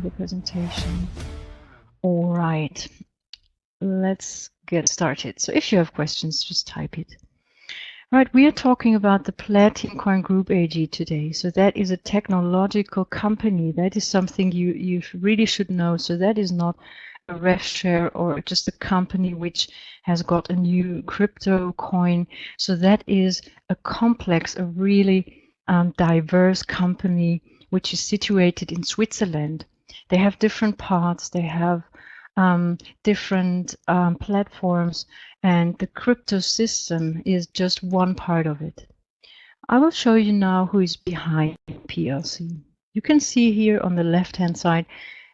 the presentation. All right, let's get started. So if you have questions, just type it. Right, we are talking about the Platincoin Group AG today. So that is a technological company. That is something you really should know. So that is not a ref share or just a company which has got a new crypto coin. So that is a complex, a really diverse company which is situated in Switzerland. They have different parts. They have different platforms, and the crypto system is just one part of it. I will show you now who is behind PLC. You can see here on the left-hand side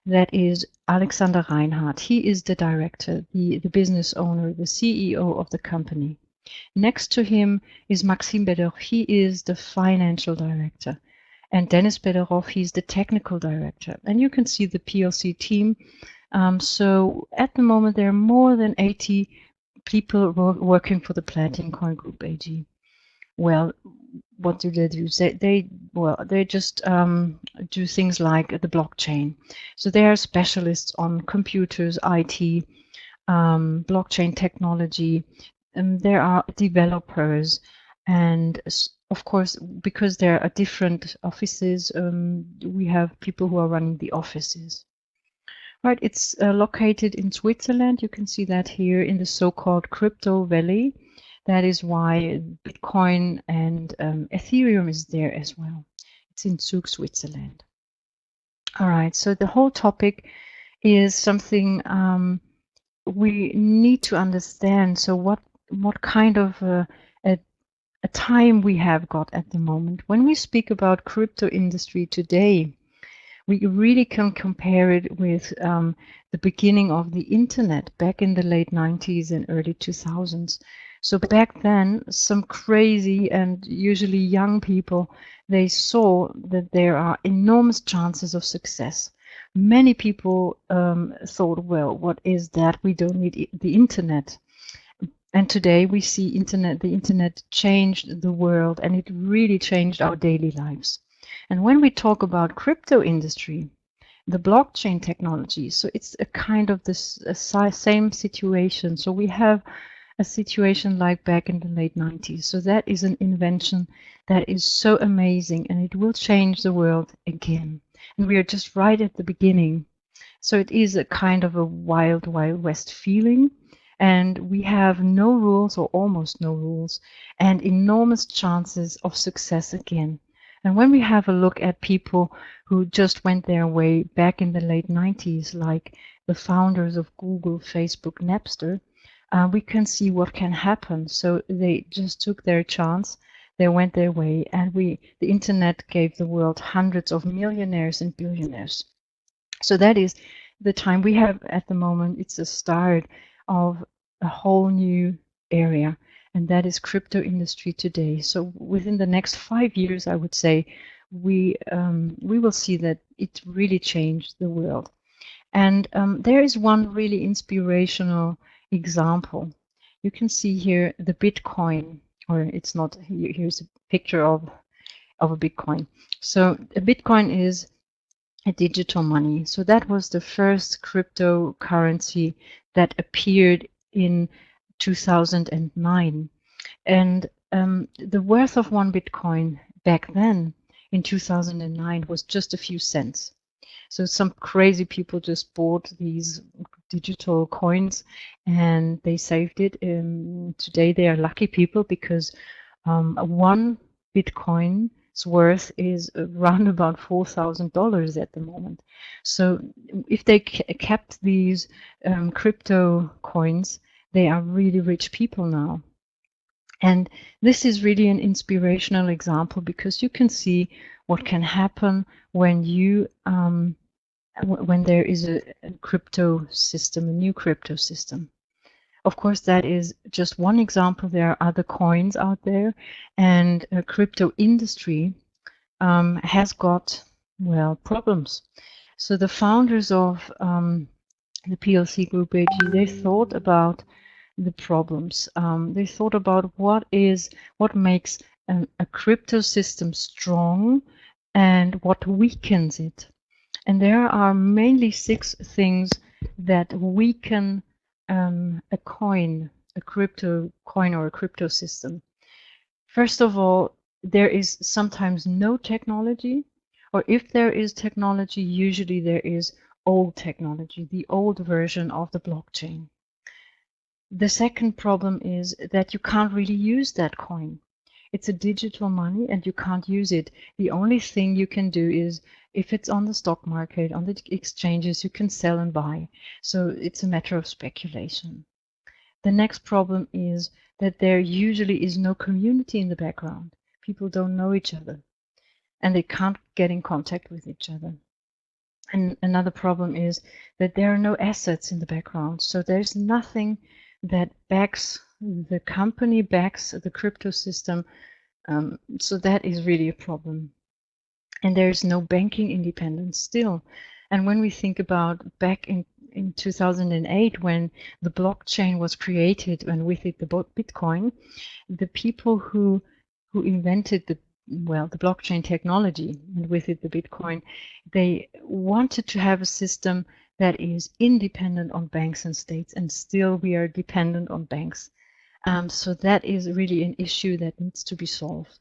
that is Alexander Reinhardt. He is the director, the business owner, the CEO of the company. Next to him is Maxime Bederoff. He is the financial director. And Dennis Bederoff, he's the technical director. And you can see the PLC team. So at the moment, there are more than 80 people working for the Platincoin Group AG. Well, what do? They just do things like the blockchain. So they are specialists on computers, IT, blockchain technology, and there are developers, and of course, because there are different offices, we have people who are running the offices. Right, it's located in Switzerland. You can see that here in the so-called Crypto Valley. That is why Bitcoin and Ethereum is there as well. It's in Zug, Switzerland. All right, so the whole topic is something we need to understand. So what kind of a time we have got at the moment? When we speak about crypto industry today, we really can compare it with the beginning of the internet back in the late 90s and early 2000s. So back then, some crazy and usually young people, they saw that there are enormous chances of success. Many people thought, well, what is that? We don't need the internet. And today we see the internet changed the world, and it really changed our daily lives. And when we talk about crypto industry, the blockchain technology, so it's a kind of this same situation. So we have a situation like back in the late 90s. So that is an invention that is so amazing, and it will change the world again. And we are just right at the beginning. So it is a kind of a wild, wild west feeling. And we have no rules, or almost no rules, and enormous chances of success again. And when we have a look at people who just went their way back in the late 90s, like the founders of Google, Facebook, Napster, we can see what can happen. So they just took their chance, they went their way, and the internet gave the world hundreds of millionaires and billionaires. So that is the time we have at the moment. It's the start of a whole new area, and that is crypto industry today. So within the next 5 years, I would say, we will see that it really changed the world. And there is one really inspirational example. You can see here the Bitcoin, or it's not, here's a picture of a Bitcoin. So a Bitcoin is a digital money. So that was the first cryptocurrency that appeared in 2009. And the worth of one Bitcoin back then in 2009 was just a few cents. So some crazy people just bought these digital coins and they saved it. Today they are lucky people because one Bitcoin's worth is around about $4,000 at the moment. So if they kept these crypto coins, they are really rich people now. And this is really an inspirational example because you can see what can happen when you when there is a crypto system, a new crypto system. Of course, that is just one example. There are other coins out there, and a crypto industry has got, well, problems. So the founders of the PLC Group AG, they thought about the problems. They thought about what makes a crypto system strong and what weakens it. And there are mainly 6 things that weaken a coin, a crypto coin or a crypto system. First of all, there is sometimes no technology, or if there is technology, usually there is old technology, the old version of the blockchain. The second problem is that you can't really use that coin. It's a digital money and you can't use it. The only thing you can do is if it's on the stock market, on the exchanges, you can sell and buy. So it's a matter of speculation. The next problem is that there usually is no community in the background. People don't know each other and they can't get in contact with each other. And another problem is that there are no assets in the background. So there's nothing that backs the company, backs the crypto system. So that is really a problem. And there's no banking independence still. And when we think about back in 2008, when the blockchain was created and with it the Bitcoin, the people who invented the blockchain technology and with it the Bitcoin, they wanted to have a system that is independent on banks and states, and still we are dependent on banks. So that is really an issue that needs to be solved.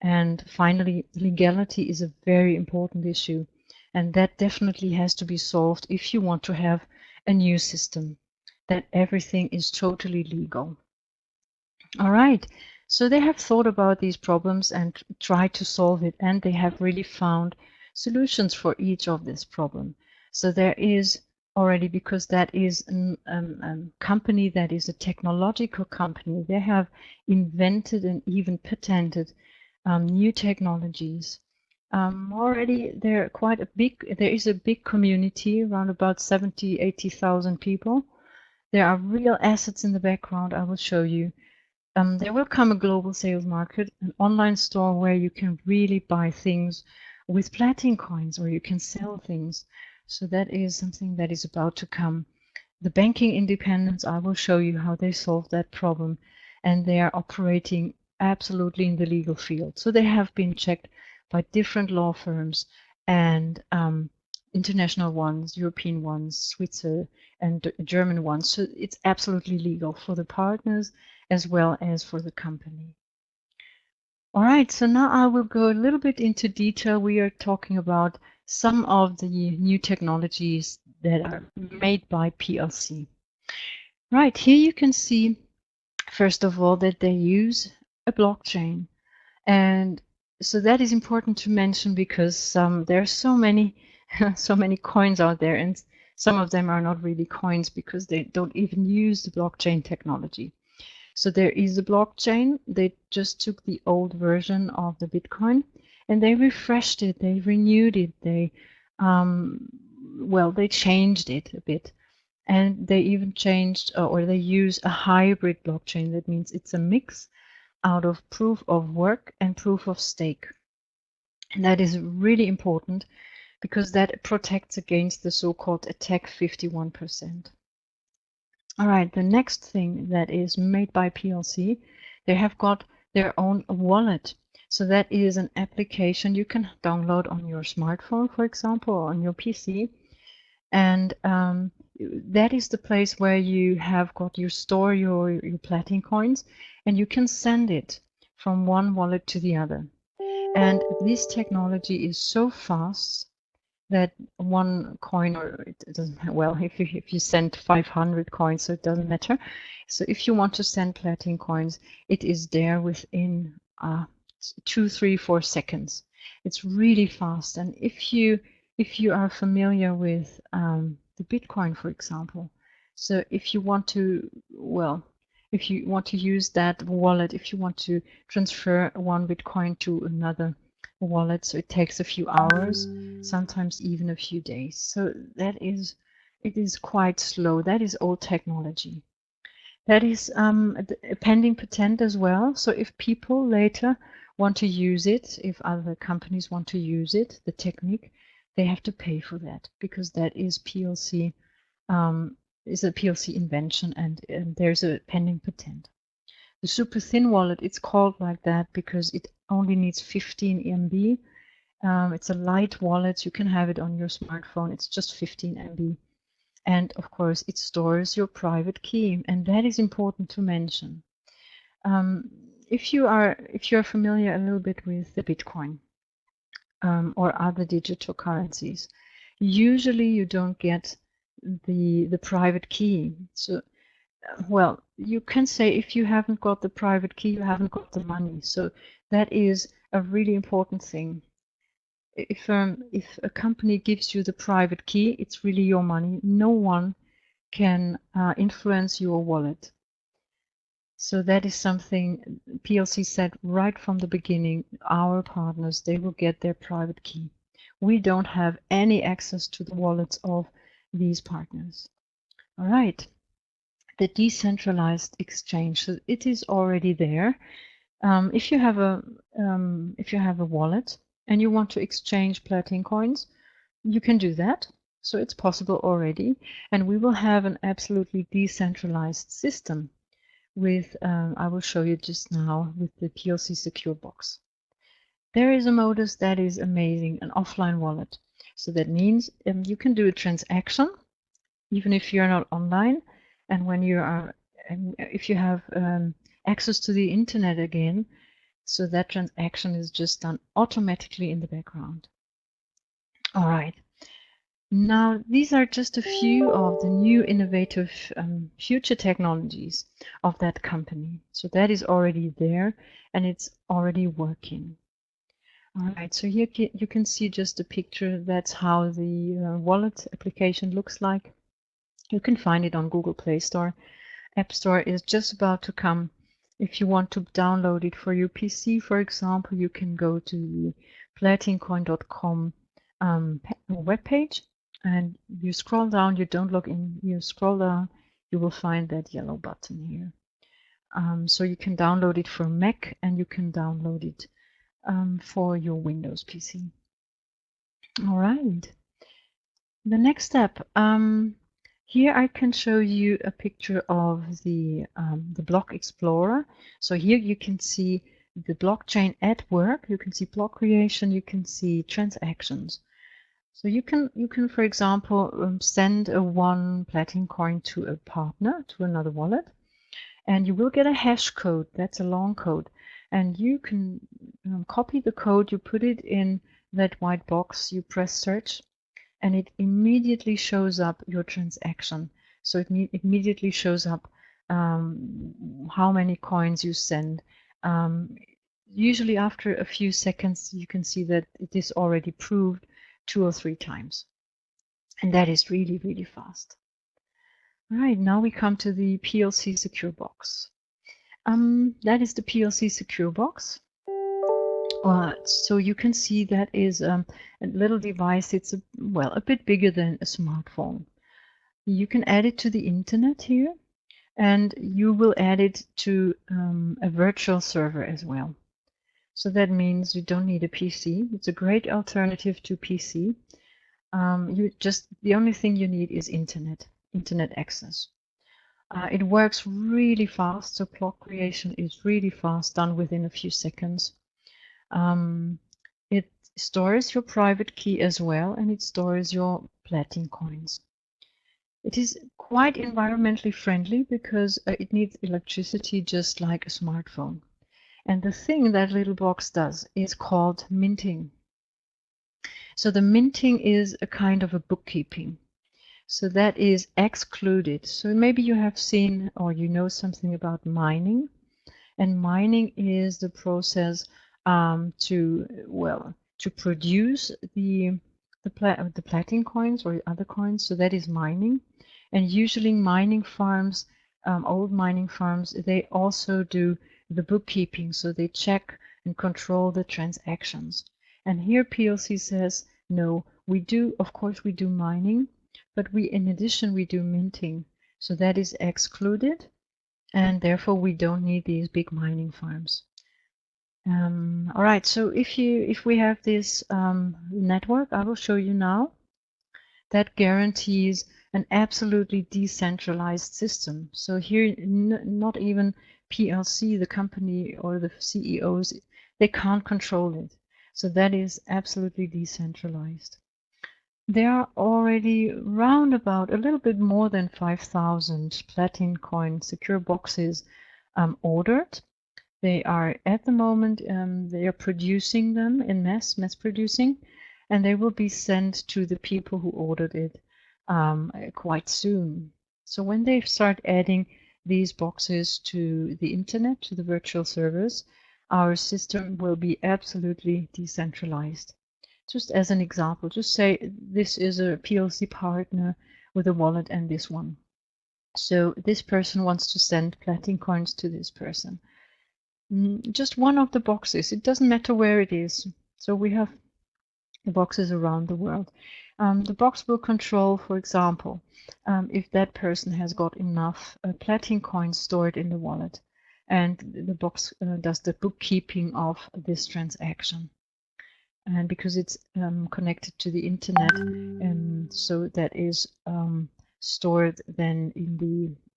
And finally, legality is a very important issue, and that definitely has to be solved if you want to have a new system, that everything is totally legal. All right, so they have thought about these problems and tried to solve it, and they have really found solutions for each of this problem. So there is already, because that is a company that is a technological company, they have invented and even patented new technologies. Already there is a big community, around about 80,000 people. There are real assets in the background, I will show you. There will come a global sales market, an online store where you can really buy things with Platincoins, or you can sell things. So that is something that is about to come. The banking independence, I will show you how they solve that problem. And they are operating absolutely in the legal field. So they have been checked by different law firms and international ones, European ones, Swiss and German ones. So it's absolutely legal for the partners as well as for the company. All right, so now I will go a little bit into detail. We are talking about some of the new technologies that are made by PLC. Right, here you can see, first of all, that they use a blockchain. And so that is important to mention because there are so many coins out there, and some of them are not really coins because they don't even use the blockchain technology. So there is a blockchain. They just took the old version of the Bitcoin and they refreshed it, they renewed it, they changed it a bit. And they even changed or they use a hybrid blockchain. That means it's a mix out of proof of work and proof of stake. And that is really important because that protects against the so-called attack 51%. All right, the next thing that is made by PLC, they have got their own wallet. So that is an application you can download on your smartphone, for example, or on your PC. And that is the place where you have got your store your Platincoins, and you can send it from one wallet to the other. And this technology is so fast that one coin, or it doesn't, well, if you send 500 coins, so it doesn't matter. So if you want to send Platincoins, it is there within 2, 3, 4 seconds. It's really fast. And if you are familiar with the Bitcoin, for example, so if you want to, if you want to use that wallet, if you want to transfer one Bitcoin to another wallet, so it takes a few hours, sometimes even a few days. So it is quite slow. That is old technology. That is a pending patent as well. So if people later want to use it, if other companies want to use it, the technique, they have to pay for that because that is PLC, is a PLC invention, and there's a pending patent. The super thin wallet, it's called like that because it only needs 15 MB, It's a light wallet. You can have it on your smartphone. It's just 15 MB. And of course, it stores your private key. And that is important to mention. If you are familiar a little bit with the Bitcoin or other digital currencies, usually you don't get the private key. So, well, you can say if you haven't got the private key, you haven't got the money. So that is a really important thing. If a company gives you the private key, it's really your money. No one can influence your wallet. So that is something PLC said right from the beginning. Our partners, they will get their private key. We don't have any access to the wallets of these partners. All right. The decentralized exchange. So it is already there. If you have a wallet and you want to exchange Platincoins, you can do that. So it's possible already, and we will have an absolutely decentralized system with, I will show you just now with the PLC Secure Box. There is a modus that is amazing, an offline wallet. So that means you can do a transaction even if you're not online, and when you are, if you have access to the internet again, so that transaction is just done automatically in the background. All right. Now, these are just a few of the new innovative future technologies of that company. So that is already there and it's already working. All right, so here you can see just a picture. That's how the wallet application looks like. You can find it on Google Play Store. App Store is just about to come. If you want to download it for your PC, for example, you can go to the platincoin.com webpage. And you scroll down, you don't log in, you scroll down, you will find that yellow button here. So you can download it for Mac and you can download it for your Windows PC. All right. The next step. Here I can show you a picture of the block explorer. So here you can see the blockchain at work. You can see block creation. You can see transactions. So you can, for example, send a 1 Platincoin to a partner, to another wallet, and you will get a hash code. That's a long code. And you can copy the code, you put it in that white box, you press search, and it immediately shows up your transaction. So it immediately shows up how many coins you send. Usually after a few seconds, you can see that it is already proved 2 or 3 times. And that is really, really fast. All right, now we come to the PLC Secure Box. That is the PLC Secure Box. So you can see that is a little device. It's a bit bigger than a smartphone. You can add it to the internet here, and you will add it to a virtual server as well. So that means you don't need a PC. It's a great alternative to PC. The only thing you need is internet access. It works really fast, so block creation is really fast, done within a few seconds. It stores your private key as well, and it stores your Platincoins. It is quite environmentally friendly because it needs electricity just like a smartphone. And the thing that little box does is called minting. So the minting is a kind of a bookkeeping. So that is excluded. So maybe you have seen or you know something about mining. And mining is the process to produce the Platincoins or other coins. So that is mining. And usually mining farms, old mining farms, they also do the bookkeeping. So they check and control the transactions. And here PLC says, no, of course we do mining, but in addition we do minting. So that is excluded, and therefore we don't need these big mining farms. All right, so if we have this network, I will show you now, that guarantees an absolutely decentralized system. So here, not even PLC, the company or the CEOs, they can't control it. So that is absolutely decentralized. There are already round about a little bit more than 5,000 Platincoin secure boxes ordered. They are at the moment, they are producing them in mass producing, and they will be sent to the people who ordered it quite soon. So when they start adding these boxes to the internet, to the virtual servers, our system will be absolutely decentralized. Just as an example, just say this is a PLC partner with a wallet and this one. So this person wants to send Platincoins to this person. Just one of the boxes, it doesn't matter where it is. So we have the boxes around the world. The box will control, for example, if that person has got enough Platincoins stored in the wallet, and the box does the bookkeeping of this transaction. And because it's connected to the internet, and so that is stored then in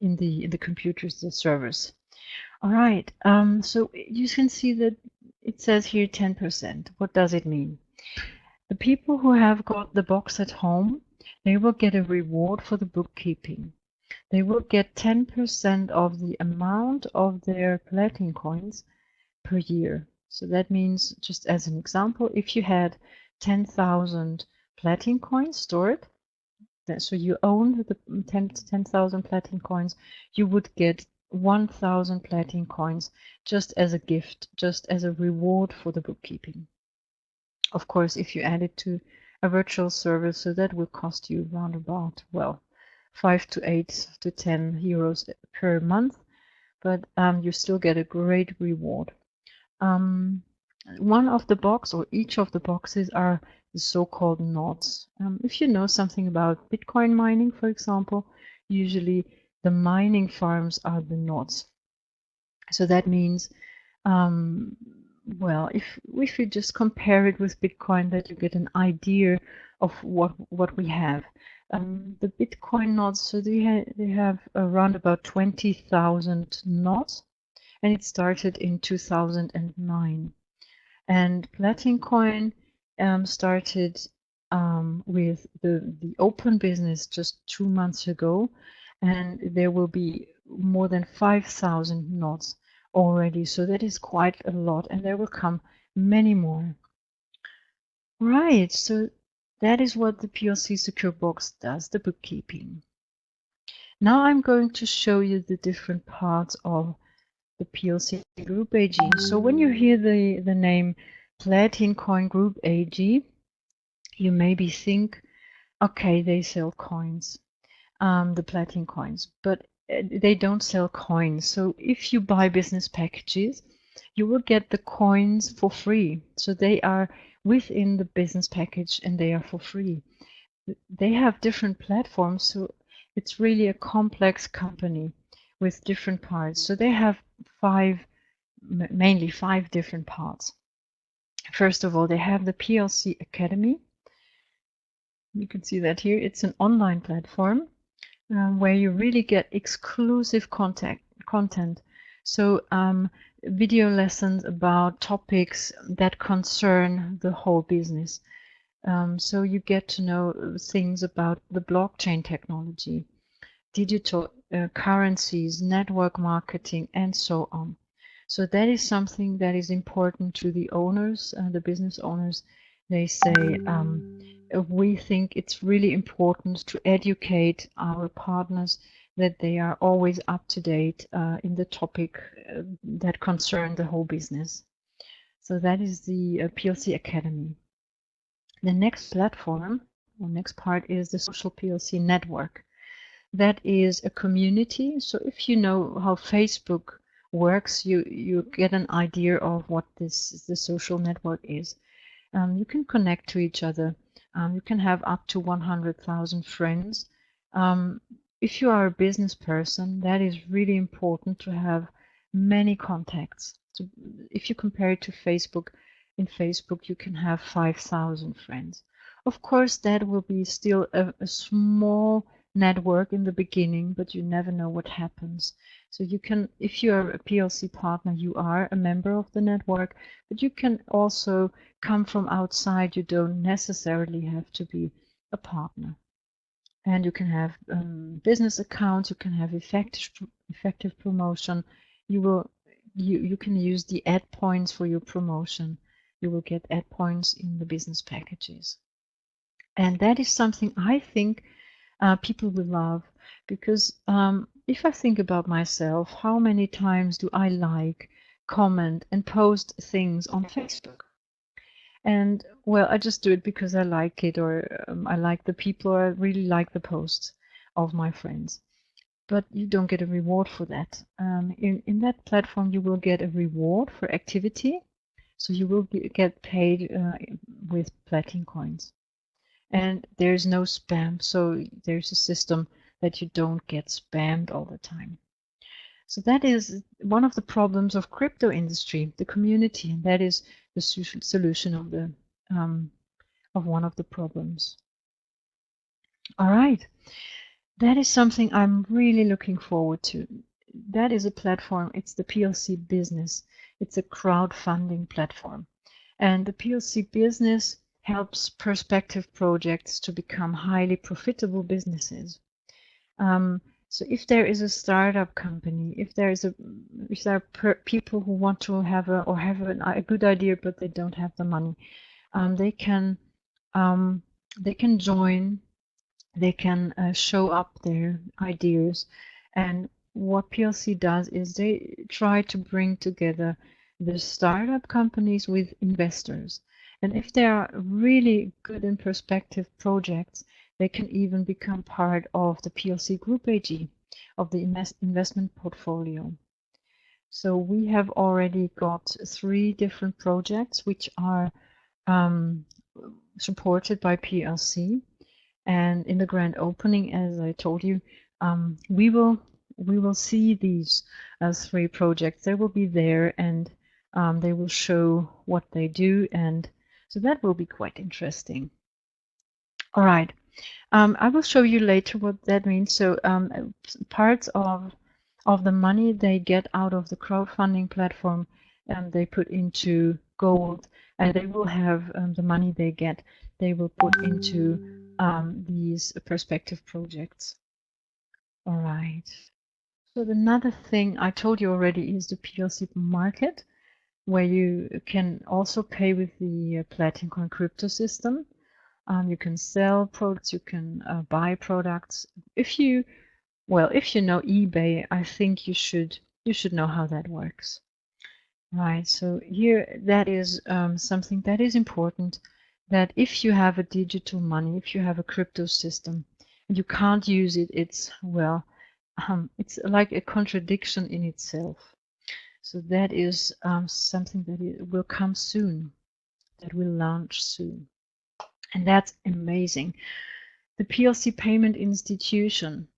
the computers, the servers. All right, so you can see that it says here 10%. What does it mean? The people who have got the box at home, they will get a reward for the bookkeeping. They will get 10% of the amount of their Platincoins per year. So that means, just as an example, if you had 10,000 Platincoins stored, so you own the 10,000 Platincoins, you would get 1,000 Platincoins just as a gift, just as a reward for the bookkeeping. Of course, if you add it to a virtual server, so that will cost you around about, well, 5 to 8 to 10 euros per month, but you still get a great reward. One of the box, or each of the boxes, are the so-called nodes. If you know something about Bitcoin mining, for example, usually the mining farms are the nodes. So that means, well, if we just compare it with Bitcoin, that you get an idea of what we have. The Bitcoin nodes, so they have around about 20,000 nodes, and it started in 2009. And Platincoin started with the open business just 2 months ago, and there will be more than 5,000 nodes already. So that is quite a lot, and there will come many more. Right, so that is what the PLC Secure Box does, the bookkeeping. Now I'm going to show you the different parts of the PLC Group AG. So when you hear the name Platincoin Group AG, you maybe think, okay, they sell coins, the Platincoins, but they don't sell coins. So if you buy business packages, you will get the coins for free. So they are within the business package and they are for free. They have different platforms, so it's really a complex company with different parts. So they have mainly five different parts. First of all, they have the PLC Academy. You can see that here. It's an online platform where you really get exclusive content. So video lessons about topics that concern the whole business. So you get to know things about the blockchain technology, digital currencies, network marketing, and so on. So that is something that is important to the owners, the business owners. They say, we think it's really important to educate our partners that they are always up to date in the topic that concern the whole business. So that is the PLC Academy. The next platform, or next part, is the Social PLC Network. That is a community. So if you know how Facebook works, you get an idea of what the social network is. You can connect to each other. You can have up to 100,000 friends. If you are a business person, that is really important to have many contacts. So if you compare it to Facebook, in Facebook you can have 5,000 friends. Of course, that will be still a small network in the beginning, but you never know what happens. So you can, if you are a PLC partner, you are a member of the network, but you can also come from outside. You don't necessarily have to be a partner. And you can have business accounts, you can have effective promotion. You can use the ad points for your promotion. You will get ad points in the business packages. And that is something I think people will love, because if I think about myself, how many times do I like, comment, and post things on Facebook? And well, I just do it because I like it, or I like the people, or I really like the posts of my friends. But you don't get a reward for that. In that platform, you will get a reward for activity. So you will get paid with Platincoins. And there's no spam, so there's a system that you don't get spammed all the time. So that is one of the problems of crypto industry, the community, and that is the solution of the of one of the problems. All right, that is something I'm really looking forward to. That is a platform. It's the PLC Business. It's a crowdfunding platform, and the PLC Business helps prospective projects to become highly profitable businesses. So if there is a startup company, if there are people who want to have a good idea but they don't have the money, they can join, they can show up their ideas, and what PLC does is they try to bring together the startup companies with investors. And if they are really good and prospective projects, they can even become part of the PLC Group AG, of the investment portfolio. So we have already got 3 different projects which are supported by PLC. And in the grand opening, as I told you, we will see these 3 projects. They will be there, and they will show what they do, and so that will be quite interesting. All right, I will show you later what that means. So parts of the money they get out of the crowdfunding platform, they put into gold, and they will have the money they get, they will put into these prospective projects. All right. So another thing I told you already is the PLC market, where you can also pay with the Platincoin crypto system. You can sell products, you can buy products. If you know eBay, I think you should know how that works. Right, so here that is something that is important, that if you have a digital money, if you have a crypto system, and you can't use it, it's like a contradiction in itself. So that is something that will come soon, that will launch soon. And that's amazing. The PLC payment institution,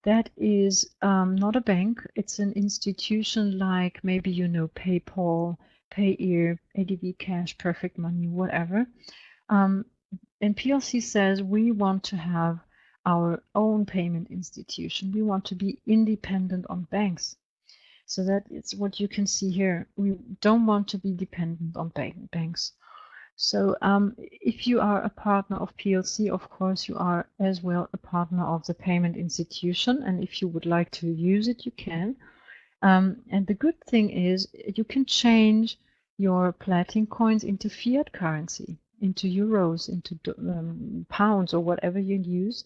that is not a bank, it's an institution like maybe PayPal, Payeer, ADV Cash, Perfect Money, whatever. And PLC says we want to have our own payment institution. We want to be independent on banks. So that is what you can see here. We don't want to be dependent on banks. So if you are a partner of PLC, of course, you are as well a partner of the payment institution. And if you would like to use it, you can. And the good thing is you can change your Platincoins into fiat currency, into euros, into pounds, or whatever you use.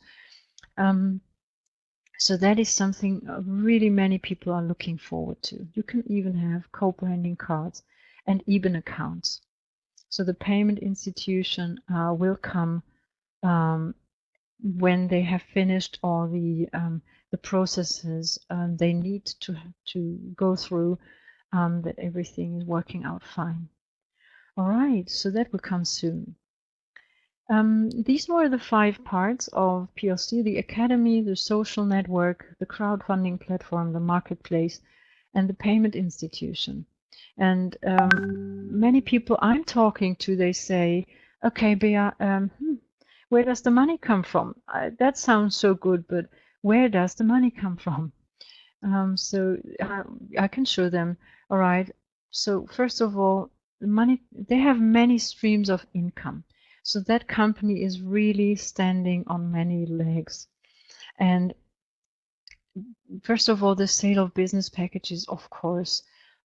So that is something really many people are looking forward to. You can even have co-branding cards and even accounts. So the payment institution will come when they have finished all the processes they need to go through, that everything is working out fine. All right, so that will come soon. These were the 5 parts of PLC: the academy, the social network, the crowdfunding platform, the marketplace, and the payment institution. And many people I'm talking to, they say, okay, Bea, where does the money come from? That sounds so good, but where does the money come from? So I can show them. All right. So first of all, the money, they have many streams of income. So that company is really standing on many legs. And first of all, the sale of business packages, of course.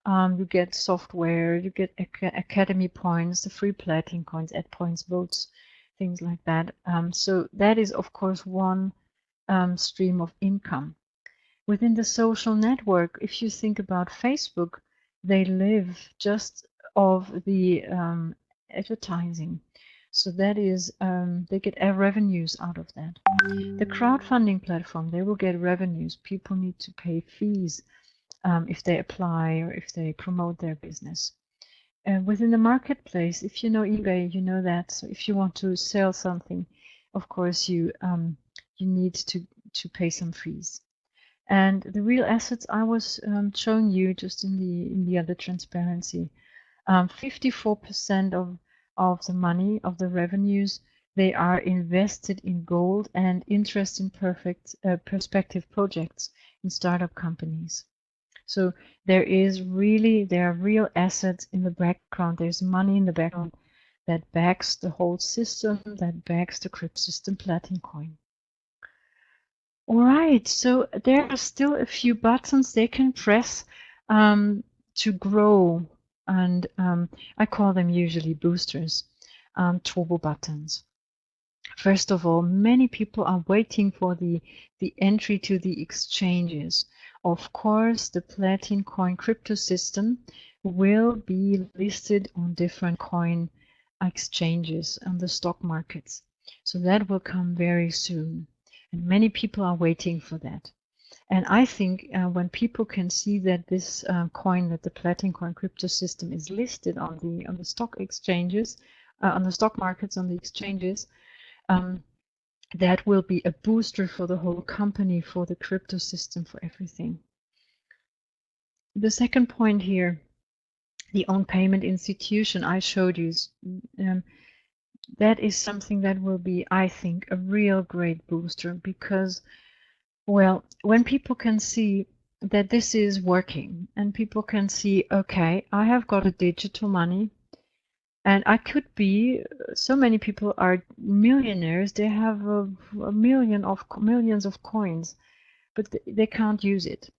You get software, you get academy points, the free platinum coins, ad points, votes, things like that. So that is, of course, one stream of income. Within the social network, if you think about Facebook, they live just of the advertising. So that is, they get revenues out of that. The crowdfunding platform, they will get revenues. People need to pay fees if they apply or if they promote their business. Within the marketplace, if you know eBay, you know that. So if you want to sell something, of course you need to pay some fees. And the real assets I was showing you just in the other transparency, 54% of the money of the revenues, they are invested in gold and interest in perspective projects in startup companies. So there are real assets in the background. There's money in the background that backs the whole system, that backs the crypto system Platincoin. All right, so there are still a few buttons they can press to grow, and I call them usually boosters, turbo buttons. First of all, many people are waiting for the entry to the exchanges. Of course, the Platincoin crypto system will be listed on different coin exchanges on the stock markets. So that will come very soon. And many people are waiting for that. And I think when people can see that this coin, that the Platincoin crypto system is listed on the stock exchanges, on the stock markets, on the exchanges, that will be a booster for the whole company, for the crypto system, for everything. The second point here, the own payment institution I showed you, that is something that will be, I think, a real great booster because, well, when people can see that this is working and people can see, okay, I have got a digital money and I could be, so many people are millionaires, they have millions of coins, but they can't use it.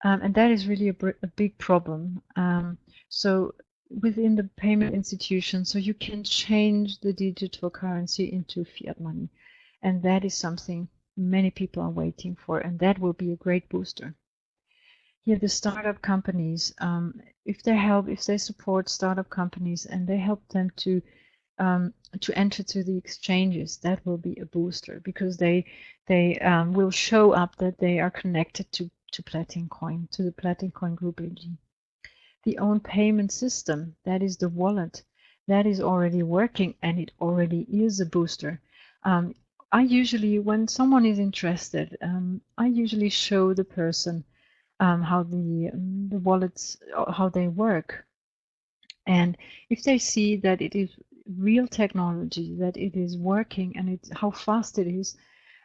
And that is really a big problem. So within the payment institution, so you can change the digital currency into fiat money. And that is something many people are waiting for, and that will be a great booster. Here, the startup companies, if they support startup companies and they help them to enter to the exchanges, that will be a booster because they will show up that they are connected to Platincoin, to the Platincoin Group AG. The own payment system, that is the wallet, that is already working and it already is a booster. I usually, when someone is interested, I usually show the person how the wallets, how they work. And if they see that it is real technology, that it is working and how fast it is,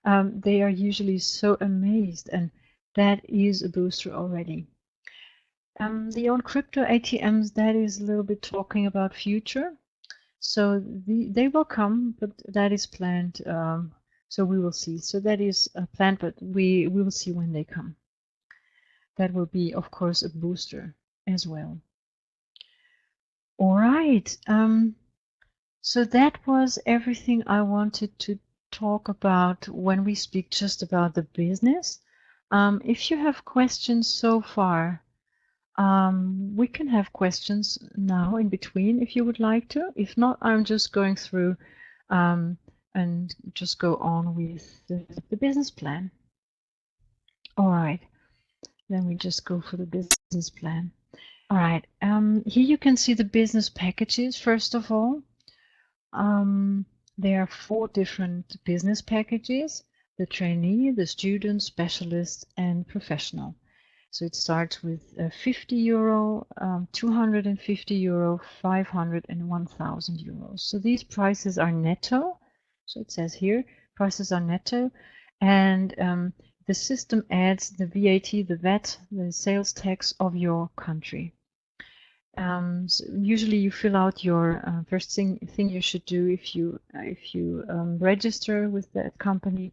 they are usually so amazed, and that is a booster already. The own crypto ATMs, that is a little bit talking about future. So they will come, but that is planned. So we will see. So that is planned, but we will see when they come. That will be, of course, a booster as well. All right. So that was everything I wanted to talk about when we speak just about the business. If you have questions so far, we can have questions now in between if you would like to. If not, I'm just going through and just go on with the business plan. All right. Then we just go for the business plan. All right. Here you can see the business packages, first of all. There are 4 different business packages: the trainee, the student, specialist, and professional. So it starts with 50 euro, 250 euro, 500 and 1000 euros. So these prices are netto. So it says here, prices are netto, and the system adds the VAT, the VAT, the sales tax of your country. So usually you fill out your first thing you should do if you register with that company.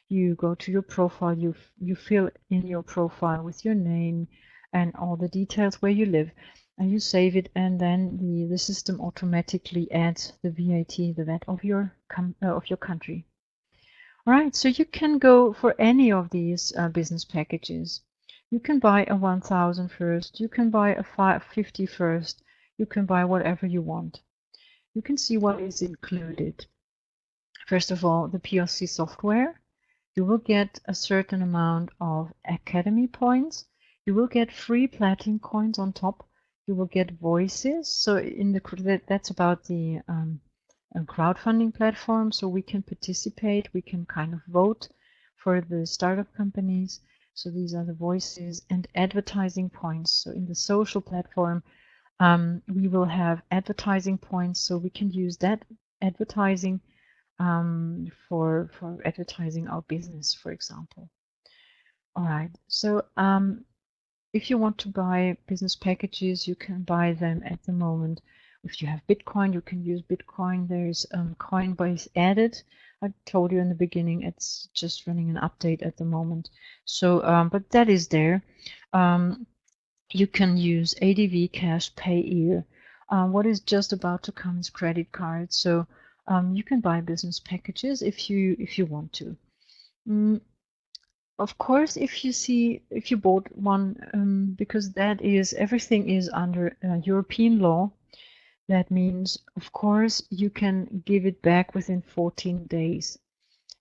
You go to your profile, you fill in your profile with your name and all the details where you live, and you save it, and then the system automatically adds the VAT, the VAT of your country. All right, so you can go for any of these business packages. You can buy a 1,000 first, you can buy a 550 first, you can buy whatever you want. You can see what is included. First of all, the PLC software. You will get a certain amount of Academy points. You will get free Platincoins on top. You will get voices. So that's about the crowdfunding platform. So we can participate. We can kind of vote for the startup companies. So these are the voices and advertising points. So in the social platform, we will have advertising points. So we can use that advertising for advertising our business, for example. All right, so if you want to buy business packages, you can buy them at the moment. If you have Bitcoin, you can use Bitcoin. There's Coinbase added. I told you in the beginning, it's just running an update at the moment. So, but that is there. You can use ADV Cash Payeer. What is just about to come is credit cards. So you can buy business packages if you want to. Of course, if you bought one, because that is everything is under European law. That means, of course, you can give it back within 14 days.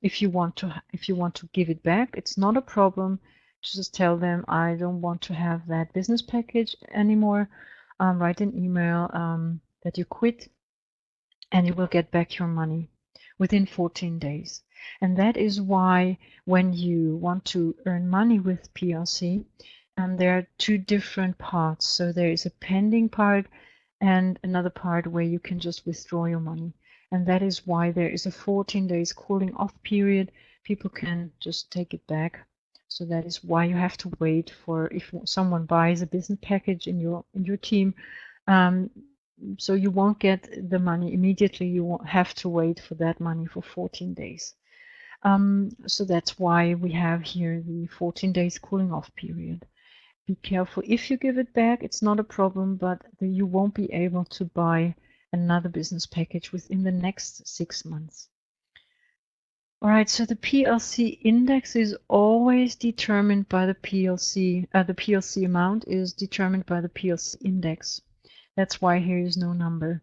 If you want to give it back, it's not a problem. Just tell them I don't want to have that business package anymore. Write an email that you quit, and you will get back your money within 14 days. And that is why when you want to earn money with PLC, there are two different parts. So there is a pending part and another part where you can just withdraw your money. And that is why there is a 14 days cooling off period. People can just take it back. So that is why you have to wait for if someone buys a business package in your team. So you won't get the money immediately. You won't have to wait for that money for 14 days. So that's why we have here the 14 days cooling off period. Be careful if you give it back, it's not a problem, but you won't be able to buy another business package within the next 6 months. All right, so the PLC index is always determined by the PLC. The PLC amount is determined by the PLC index. That's why here is no number.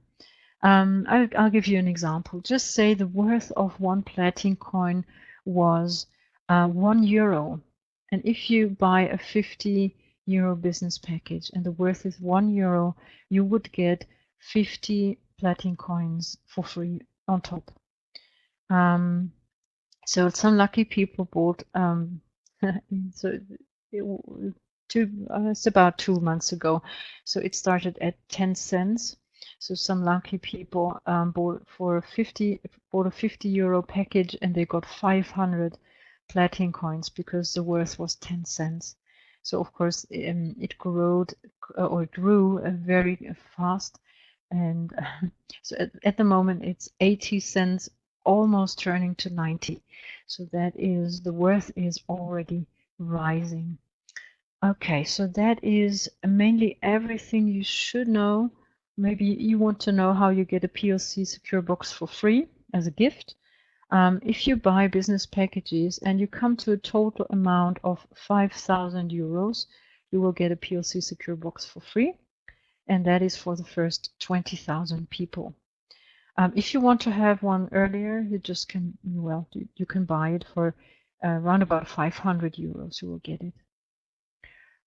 I'll give you an example. Just say the worth of one Platincoin was €1. And if you buy a 50 euro business package and the worth is €1, you would get 50 Platincoins for free on top. So some lucky people bought so it's about 2 months ago. So it started at 10 cents. So some lucky people bought a 50 euro package and they got 500 Platincoins because the worth was 10 cents. So of course it grew very fast, and so at the moment it's 80 cents, almost turning to 90. So that is, the worth is already rising. Okay, so that is mainly everything you should know. Maybe you want to know how you get a PLC secure box for free as a gift. If you buy business packages and you come to a total amount of 5,000 euros, you will get a PLC secure box for free, and that is for the first 20,000 people. If you want to have one earlier, you just can, well, you can buy it for around about 500 euros. You will get it.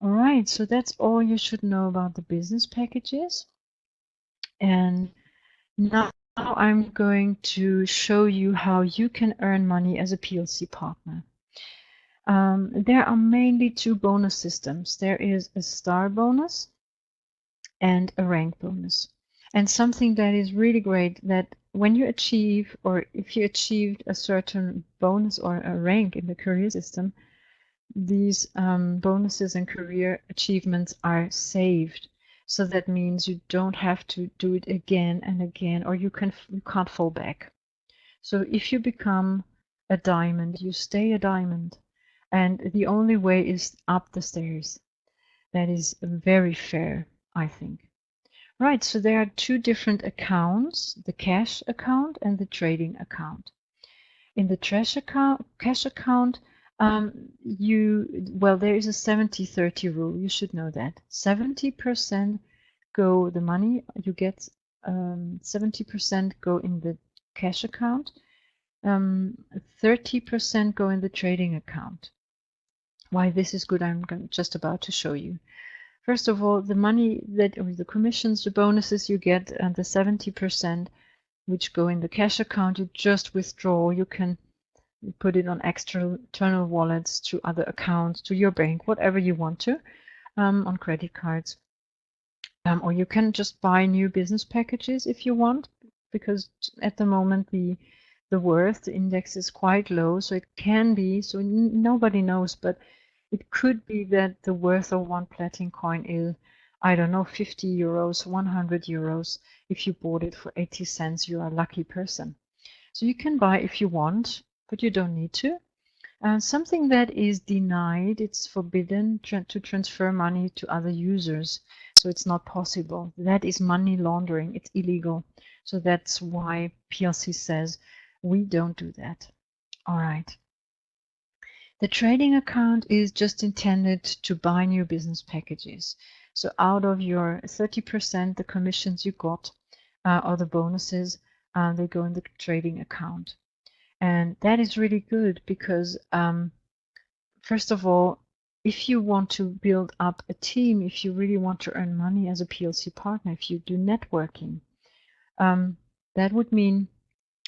All right, so that's all you should know about the business packages. And now I'm going to show you how you can earn money as a PLC partner. There are mainly two bonus systems. There is a star bonus and a rank bonus. And something that is really great, that when you achieve, or if you achieved a certain bonus or a rank in the career system, these bonuses and career achievements are saved. So that means you don't have to do it again and again, or you can't fall back. So if you become a diamond, you stay a diamond, and the only way is up the stairs. That is very fair, I think. Right, so there are two different accounts, the cash account and the trading account. In the cash account, there is a 70-30 rule. You should know that. 70% go, the money you get, 70% go in the cash account, 30% go in the trading account. Why this is good, I'm just about to show you. First of all, the money that, or the commissions, the bonuses you get, and the 70% which go in the cash account, you just withdraw. You can put it on external wallets, to other accounts, to your bank, whatever you want to, on credit cards. Or you can just buy new business packages if you want, because at the moment the index is quite low, so it can be, so nobody knows, but it could be that the worth of one Platincoin is, I don't know, 50 euros, 100 euros. If you bought it for 80 cents, you are a lucky person. So you can buy if you want, but you don't need to. Something that is denied, it's forbidden to transfer money to other users. So it's not possible. That is money laundering. It's illegal. So that's why PLC says we don't do that. All right. The trading account is just intended to buy new business packages. So out of your 30%, the commissions you got, or the bonuses, they go in the trading account. And that is really good because, first of all, if you want to build up a team, if you really want to earn money as a PLC partner, if you do networking, that would mean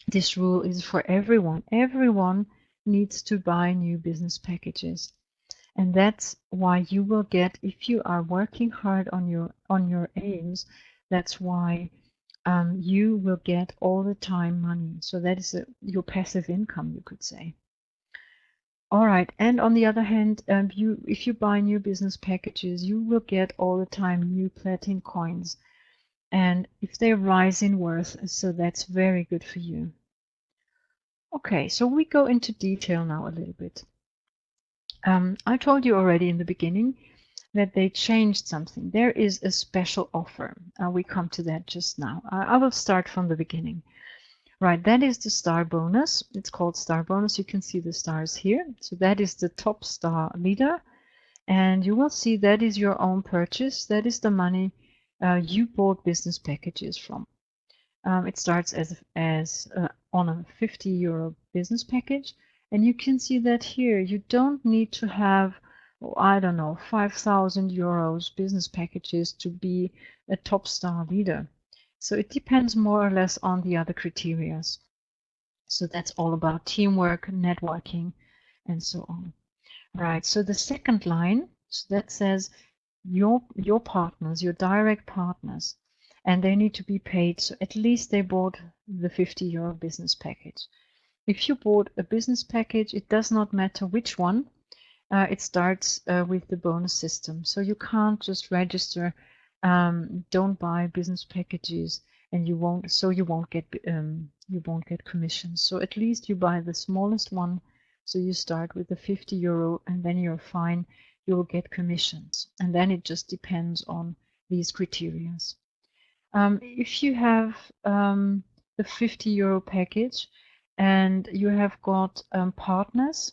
this rule is for everyone. Everyone needs to buy new business packages. And that's why you will get, if you are working hard on your aims, that's why you will get all the time money. So that is your passive income, you could say. All right, and on the other hand, if you buy new business packages, you will get all the time new Platincoins, and if they rise in worth, so that's very good for you. Okay, so we go into detail now a little bit. I told you already in the beginning that they changed something. There is a special offer. We come to that just now. I will start from the beginning. Right, that is the star bonus. It's called star bonus. You can see the stars here. So that is the top star leader. And you will see that is your own purchase. That is the money you bought business packages from. It starts as on a 50 euro business package. And you can see that here. You don't need to have, I don't know, 5,000 euros business packages to be a top star leader. So it depends more or less on the other criteria. So that's all about teamwork, networking, and so on. Right, so the second line, so that says your partners, your direct partners, and they need to be paid. So at least they bought the 50 euro business package. If you bought a business package, it does not matter which one. It starts with the bonus system. So you can't just register, don't buy business packages, and you won't get commissions. So at least you buy the smallest one. So you start with the 50 euro, and then you're fine. You will get commissions, and then it just depends on these criteria. If you have the 50 euro package, and you have got partners,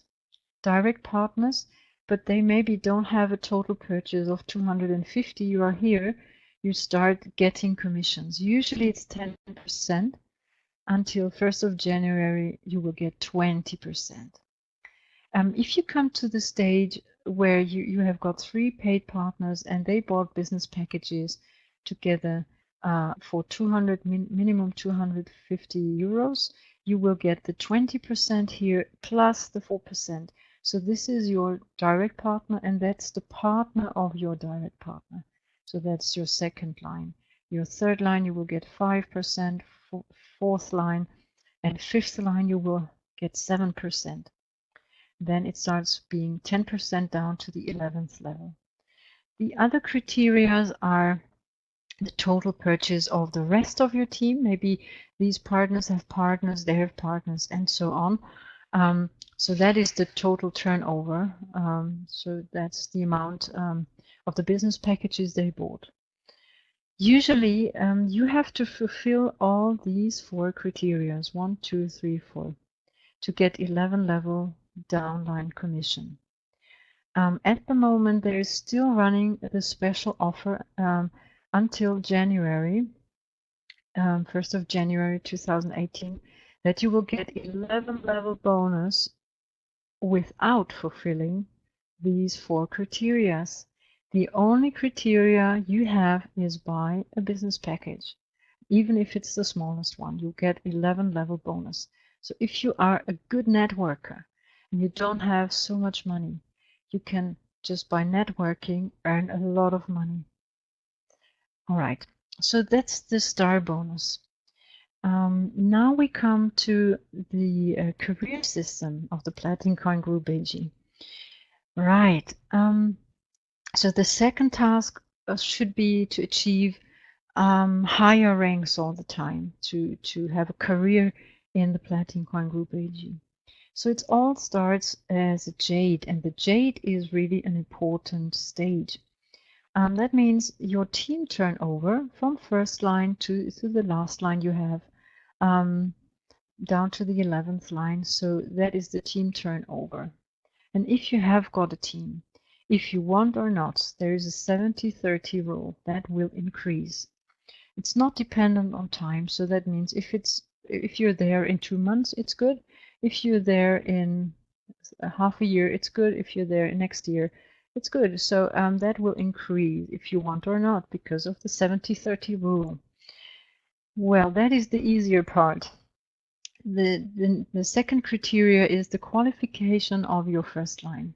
direct partners, but they maybe don't have a total purchase of 250, you are here, you start getting commissions. Usually it's 10%. Until 1st of January, you will get 20%. If you come to the stage where you have got 3 paid partners and they bought business packages together for minimum 250 euros, you will get the 20% here plus the 4%. So this is your direct partner, and that's the partner of your direct partner. So that's your second line. Your third line, you will get 5%, fourth line, and fifth line, you will get 7%. Then it starts being 10% down to the 11th level. The other criteria are the total purchase of the rest of your team. Maybe these partners have partners, they have partners, and so on. So that is the total turnover. So that's the amount of the business packages they bought. Usually, you have to fulfill all these 4 criteria, 1, 2, 3, 4, to get 11 level downline commission. At the moment, there is still running the special offer until January, 1st of January 2018, that you will get 11 level bonus without fulfilling these 4 criteria. The only criteria you have is buy a business package. Even if it's the smallest one, you get 11 level bonus. So if you are a good networker and you don't have so much money, you can just by networking earn a lot of money. All right, so that's the star bonus. Now we come to the career system of the Platincoin Group AG. Right, so the second task should be to achieve higher ranks all the time, to have a career in the Platincoin Group AG. So it all starts as a jade, and the jade is really an important stage. That means your team turnover from first line to the last line you have, down to the 11th line. So that is the team turnover. And if you have got a team, if you want or not, there is a 70-30 rule that will increase. It's not dependent on time. So that means if you're there in 2 months, it's good. If you're there in half a year, it's good. If you're there next year, it's good. So that will increase if you want or not because of the 70-30 rule. Well, that is the easier part. The second criteria is the qualification of your first line.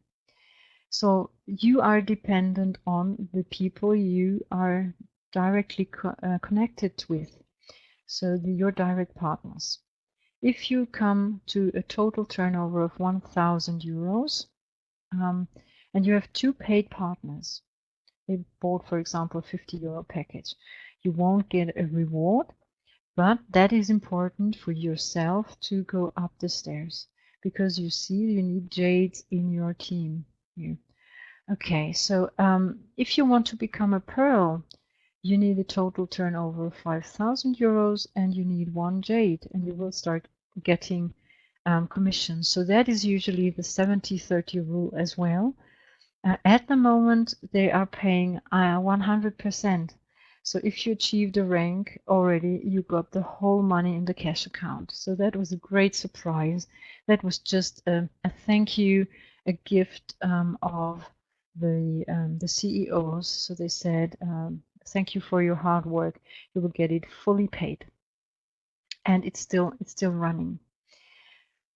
So you are dependent on the people you are directly connected with, so your direct partners. If you come to a total turnover of 1,000 euros and you have 2 paid partners, they bought, for example, a 50 euro package, you won't get a reward, but that is important for yourself to go up the stairs because you see you need jades in your team here. Okay, so if you want to become a pearl, you need a total turnover of 5,000 euros and you need 1 jade, and you will start getting commissions. So that is usually the 70-30 rule as well. At the moment, they are paying 100%. So if you achieved a rank already, you got the whole money in the cash account. So that was a great surprise. That was just a thank you, a gift of the CEOs. So they said, thank you for your hard work. You will get it fully paid. And it's still running.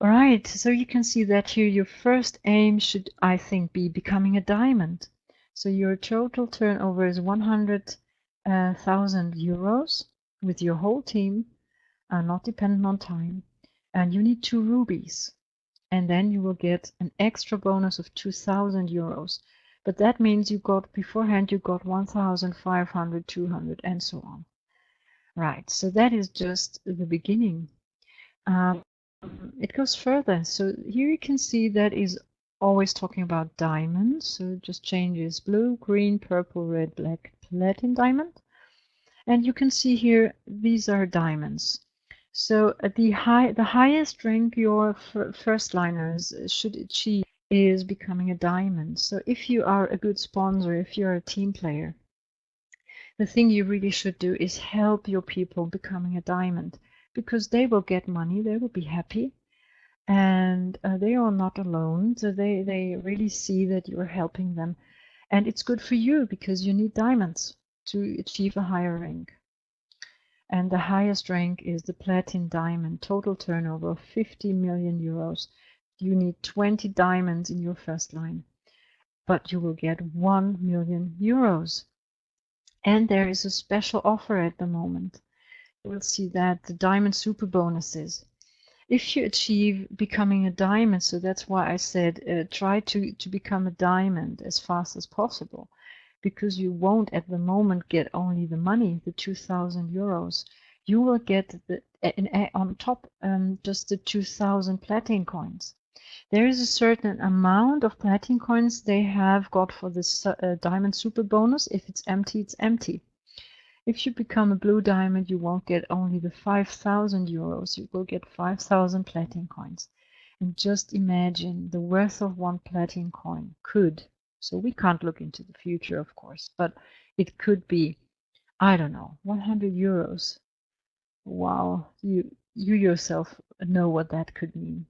All right, so you can see that here your first aim should, I think, be becoming a diamond. So your total turnover is 100,000 euros with your whole team, not dependent on time. And you need 2 rubies. And then you will get an extra bonus of 2,000 euros. But that means you got, beforehand, you got 1,500, 200, and so on. Right, so that is just the beginning. It goes further. So here you can see that is always talking about diamonds. So it just changes blue, green, purple, red, black, platinum diamond. And you can see here, these are diamonds. So the highest rank your first liners should achieve is becoming a diamond. So if you are a good sponsor, if you're a team player, the thing you really should do is help your people becoming a diamond, because they will get money, they will be happy, and they are not alone. So they really see that you are helping them, and it's good for you because you need diamonds to achieve a higher rank. And the highest rank is the platinum diamond, total turnover of 50 million euros. You need 20 diamonds in your first line, but you will get 1 million euros. And there is a special offer at the moment. You will see that the diamond super bonuses. If you achieve becoming a diamond, so that's why I said try to become a diamond as fast as possible, because you won't at the moment get only the money, the 2,000 euros. You will get on top just the 2,000 platinum coins. There is a certain amount of platinum coins they have got for this diamond super bonus. If it's empty, it's empty. If you become a blue diamond, you won't get only the 5,000 euros, you will get 5,000 platinum coins. And just imagine the worth of one platinum coin could, so we can't look into the future, of course, but it could be, I don't know, 100 euros. Wow, you yourself know what that could mean.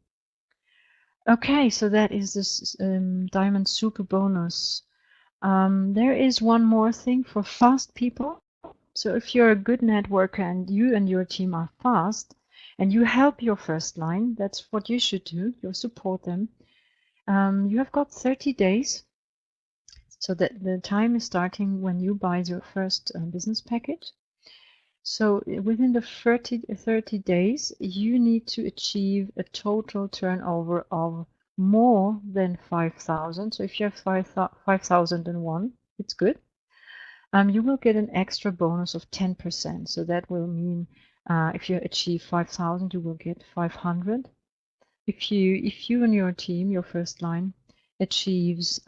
Okay, so that is this diamond super bonus. There is one more thing for fast people. So if you're a good networker and you and your team are fast and you help your first line, that's what you should do. You support them. You have got 30 days. So that the time is starting when you buy your first business package. So within the 30 days, you need to achieve a total turnover of more than 5,000. So if you have 5,001, it's good. You will get an extra bonus of 10%. So that will mean if you achieve 5,000, you will get 500. If you and your team, your first line, achieves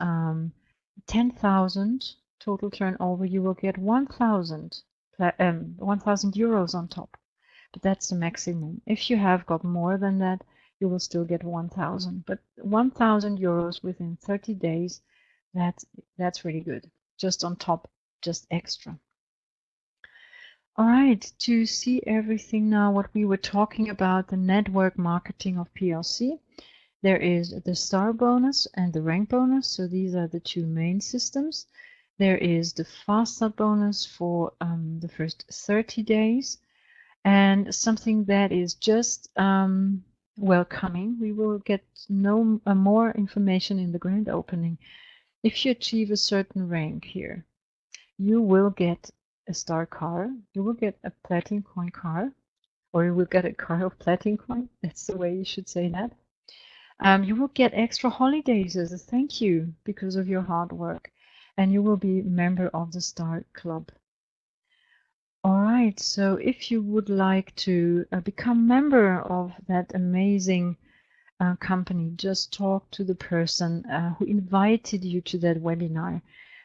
10,000 total turnover, you will get 1,000 euros on top. But that's the maximum. If you have got more than that, you will still get 1,000. But 1,000 euros within 30 days, that's really good. Just on top. Just extra. All right, to see everything now, what we were talking about, the network marketing of PLC, there is the star bonus and the rank bonus. So these are the two main systems. There is the fast start bonus for the first 30 days and something that is just coming. We will get more information in the grand opening. If you achieve a certain rank here, you will get a star car, you will get a platinum coin car, or you will get a car of platinum coin. That's the way you should say that. You will get extra holidays as a thank you because of your hard work, and you will be a member of the Star Club. All right, so if you would like to become member of that amazing company, just talk to the person who invited you to that webinar.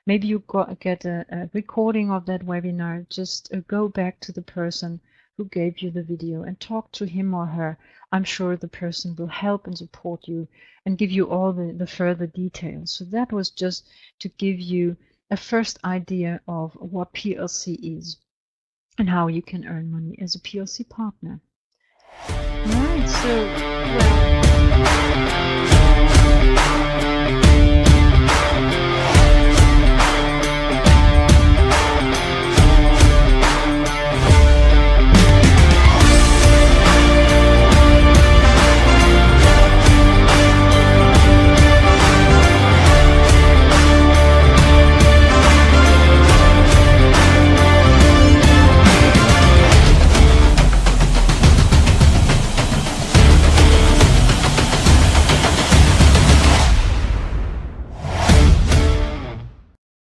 Maybe you get a recording of that webinar. Just go back to the person who gave you the video and talk to him or her. I'm sure the person will help and support you and give you all the further details. So that was just to give you a first idea of what PLC is and how you can earn money as a PLC partner. All right, so